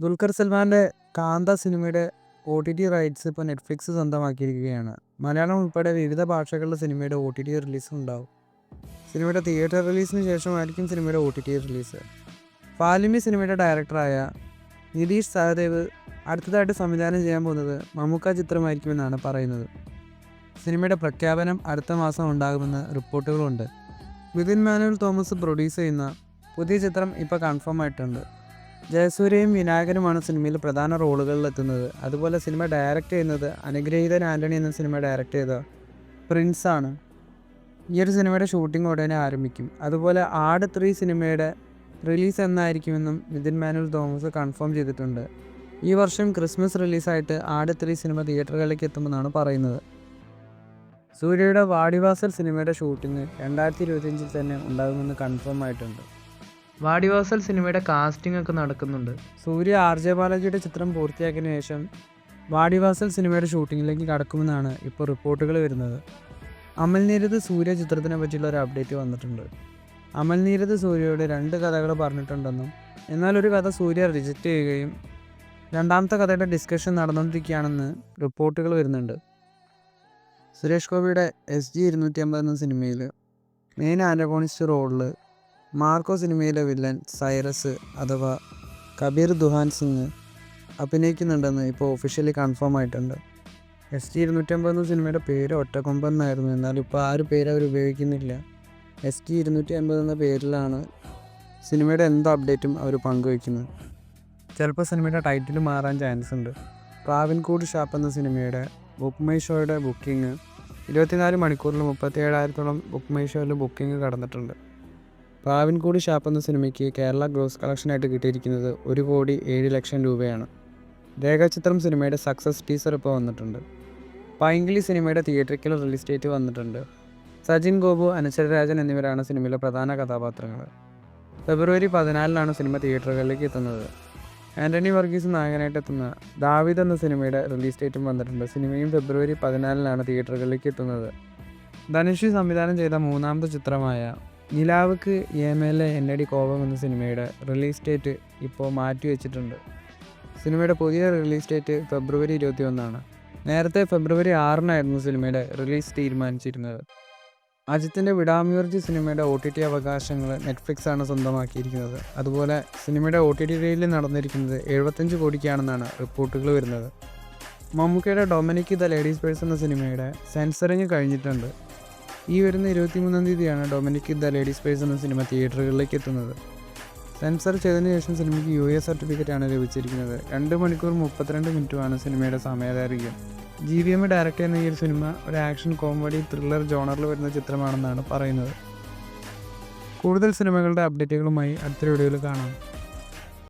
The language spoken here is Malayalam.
ദുൽഖർ സൽമാൻ്റെ കാന്ത സിനിമയുടെ OTT റൈറ്റ്സ് ഇപ്പോൾ നെറ്റ്ഫ്ലിക്സ് സ്വന്തമാക്കിയിരിക്കുകയാണ്. മലയാളം ഉൾപ്പെടെ വിവിധ ഭാഷകളിലെ സിനിമയുടെ OTT റിലീസും ഉണ്ടാവും. സിനിമയുടെ തിയേറ്റർ റിലീസിന് ശേഷമായിരിക്കും സിനിമയുടെ OTT റിലീസ്. ഫാലിമി സിനിമയുടെ ഡയറക്ടറായ നിതീഷ് സഹദേവ് അടുത്തതായിട്ട് സംവിധാനം ചെയ്യാൻ പോകുന്നത് മമ്മൂക്ക ചിത്രമായിരിക്കുമെന്നാണ് പറയുന്നത്. സിനിമയുടെ പ്രഖ്യാപനം അടുത്ത മാസം ഉണ്ടാകുമെന്ന് റിപ്പോർട്ടുകളുണ്ട്. വിതിൻ മാനുവൽ തോമസ് പ്രൊഡ്യൂസ് ചെയ്യുന്ന പുതിയ ചിത്രം ഇപ്പോൾ കൺഫേം ആയിട്ടുണ്ട്. ജയസൂര്യയും വിനായകനുമാണ് സിനിമയിൽ പ്രധാന റോളുകളിലെത്തുന്നത്. അതുപോലെ സിനിമ ഡയറക്റ്റ് ചെയ്യുന്നത് അനുഗ്രഹീതൻ ആൻ്റണി എന്ന സിനിമ ഡയറക്റ്റ് ചെയ്ത പ്രിൻസാണ്. ഈ ഒരു സിനിമയുടെ ഷൂട്ടിംഗ് ഉടനെ ആരംഭിക്കും. അതുപോലെ ആട് 3 സിനിമയുടെ റിലീസ് എന്നായിരിക്കുമെന്നും വിതിൻ മാനുവൽ തോമസ് കൺഫേം ചെയ്തിട്ടുണ്ട്. ഈ വർഷം ക്രിസ്മസ് റിലീസായിട്ട് ആട് 3 സിനിമ തിയേറ്ററുകളിലേക്ക് എത്തുമെന്നാണ് പറയുന്നത്. സൂര്യയുടെ വാടിവാസൽ സിനിമയുടെ ഷൂട്ടിംഗ് 2025 തന്നെ ഉണ്ടാകുമെന്ന് കൺഫേം ആയിട്ടുണ്ട്. വാടിവാസൽ സിനിമയുടെ കാസ്റ്റിംഗ് ഒക്കെ നടക്കുന്നുണ്ട്. സൂര്യ RJ ബാലാജിയുടെ ചിത്രം പൂർത്തിയാക്കിയതിനു ശേഷം വാടിവാസൽ സിനിമയുടെ ഷൂട്ടിങ്ങിലേക്ക് കടക്കുമെന്നാണ് ഇപ്പോൾ റിപ്പോർട്ടുകൾ വരുന്നത്. അമൽ നീരദ് സൂര്യ ചിത്രത്തിനെ പറ്റിയുള്ള ഒരു അപ്ഡേറ്റ് വന്നിട്ടുണ്ട്. അമൽ നീരദ് സൂര്യയോട് 2 കഥകൾ പറഞ്ഞിട്ടുണ്ടെന്നും എന്നാൽ ഒരു കഥ സൂര്യ റിജക്റ്റ് ചെയ്യുകയും രണ്ടാമത്തെ കഥയുടെ ഡിസ്കഷൻ നടന്നുകൊണ്ടിരിക്കുകയാണെന്ന് റിപ്പോർട്ടുകൾ വരുന്നുണ്ട്. സുരേഷ് ഗോപിയുടെ SG-250 എന്ന സിനിമയിൽ മെയിൻ ആൻ്റഗോണിസ്റ്റ് റോളിൽ മാർക്കോ സിനിമയിലെ വില്ലൻ സൈറസ് അഥവാ കബീർ ദുഹാൻ സിംഗ് അഭിനയിക്കുന്നുണ്ടെന്ന് ഇപ്പോൾ ഒഫീഷ്യലി കൺഫേം ആയിട്ടുണ്ട്. SG-250 എന്ന സിനിമയുടെ പേര് ഒറ്റക്കൊമ്പൻ എന്നായിരുന്നു. എന്നാൽ ഇപ്പോൾ ആ ഒരു പേര് അവർ ഉപയോഗിക്കുന്നില്ല. SG-250 എന്ന പേരിലാണ് സിനിമയുടെ എന്ത് അപ്ഡേറ്റും അവർ പങ്കുവയ്ക്കുന്നത്. ചിലപ്പോൾ സിനിമയുടെ ടൈറ്റിൽ മാറാൻ ചാൻസ് ഉണ്ട്. പ്രാവിൻകൂട് ഷാപ്പ് എന്ന സിനിമയുടെ ബുക്ക് മൈ ഷോയുടെ ബുക്കിംഗ് 24 മണിക്കൂറിൽ 37,000-ഓളം ബുക്ക് മൈ ഷോയിൽ ബുക്കിംഗ് കടന്നിട്ടുണ്ട്. പ്രാവിൻകൂട് ഷാപ്പ് എന്ന സിനിമയ്ക്ക് കേരള ഗ്രോസ് കളക്ഷനായിട്ട് കിട്ടിയിരിക്കുന്നത് 1,07,00,000 രൂപയാണ്. രേഖാചിത്രം സിനിമയുടെ സക്സസ് ടീസർ ഇപ്പോൾ വന്നിട്ടുണ്ട്. പൈങ്കിളി സിനിമയുടെ തിയേറ്ററിക്കൽ റിലീസ് ഡേറ്റ് വന്നിട്ടുണ്ട്. സജിൻ ഗോപു, അനശ്വര രാജൻ എന്നിവരാണ് സിനിമയിലെ പ്രധാന കഥാപാത്രങ്ങൾ. ഫെബ്രുവരി 14 സിനിമ തിയേറ്ററുകളിലേക്ക് എത്തുന്നത്. ആൻ്റണി വർഗീസ് നായകനായിട്ട് എത്തുന്ന ദാവീദ് എന്ന സിനിമയുടെ റിലീസ് ഡേറ്റും വന്നിട്ടുണ്ട്. സിനിമയും ഫെബ്രുവരി 14 തിയേറ്ററുകളിലേക്ക് എത്തുന്നത്. ധനുഷ് സംവിധാനം ചെയ്ത 3ാമത്തെ ചിത്രമായ നിലാവുക്ക് ഏമേലെ എന്നടി കോപം എന്ന സിനിമയുടെ റിലീസ് ഡേറ്റ് ഇപ്പോൾ മാറ്റി വെച്ചിട്ടുണ്ട്. സിനിമയുടെ പുതിയ റിലീസ് ഡേറ്റ് ഫെബ്രുവരി 21. നേരത്തെ ഫെബ്രുവരി 6 സിനിമയുടെ റിലീസ് തീരുമാനിച്ചിരുന്നത്. അജിത്തിൻ്റെ വിടാമുയർജി സിനിമയുടെ OTT അവകാശങ്ങൾ നെറ്റ്ഫ്ലിക്സ് ആണ് സ്വന്തമാക്കിയിരിക്കുന്നത്. അതുപോലെ സിനിമയുടെ OTT റീലിൽ നടന്നിരിക്കുന്നത് 75 കോടിക്കാണെന്നാണ് റിപ്പോർട്ടുകൾ വരുന്നത്. മമ്മൂക്കയുടെ ഡൊമിനിക് ദ ലേഡീസ് പേഴ്സ് എന്ന സിനിമയുടെ സെൻസറിങ് കഴിഞ്ഞിട്ടുണ്ട്. ഈ വരുന്ന 23-ാം തീയതിയാണ് ഡൊമിനിക് ദ ലേഡീസ് പേഴ്സ് എന്ന സിനിമ തിയേറ്ററുകളിലേക്ക് എത്തുന്നത്. സെൻസർ ചെയ്തതിനു ശേഷം സിനിമയ്ക്ക് US സർട്ടിഫിക്കറ്റാണ് ലഭിച്ചിരിക്കുന്നത്. 2 മണിക്കൂർ 32 മിനിറ്റുമാണ് സിനിമയുടെ സമയദൈർഘ്യം. GVM ഡയറക്റ്റ് ചെയ്യുന്ന ഈ ഒരു സിനിമ ഒരു ആക്ഷൻ കോമഡി ത്രില്ലർ ജോണറിൽ വരുന്ന ചിത്രമാണെന്നാണ് പറയുന്നത്. കൂടുതൽ സിനിമകളുടെ അപ്ഡേറ്റുകളുമായി അടുത്ത വീഡിയോയിൽ കാണാം.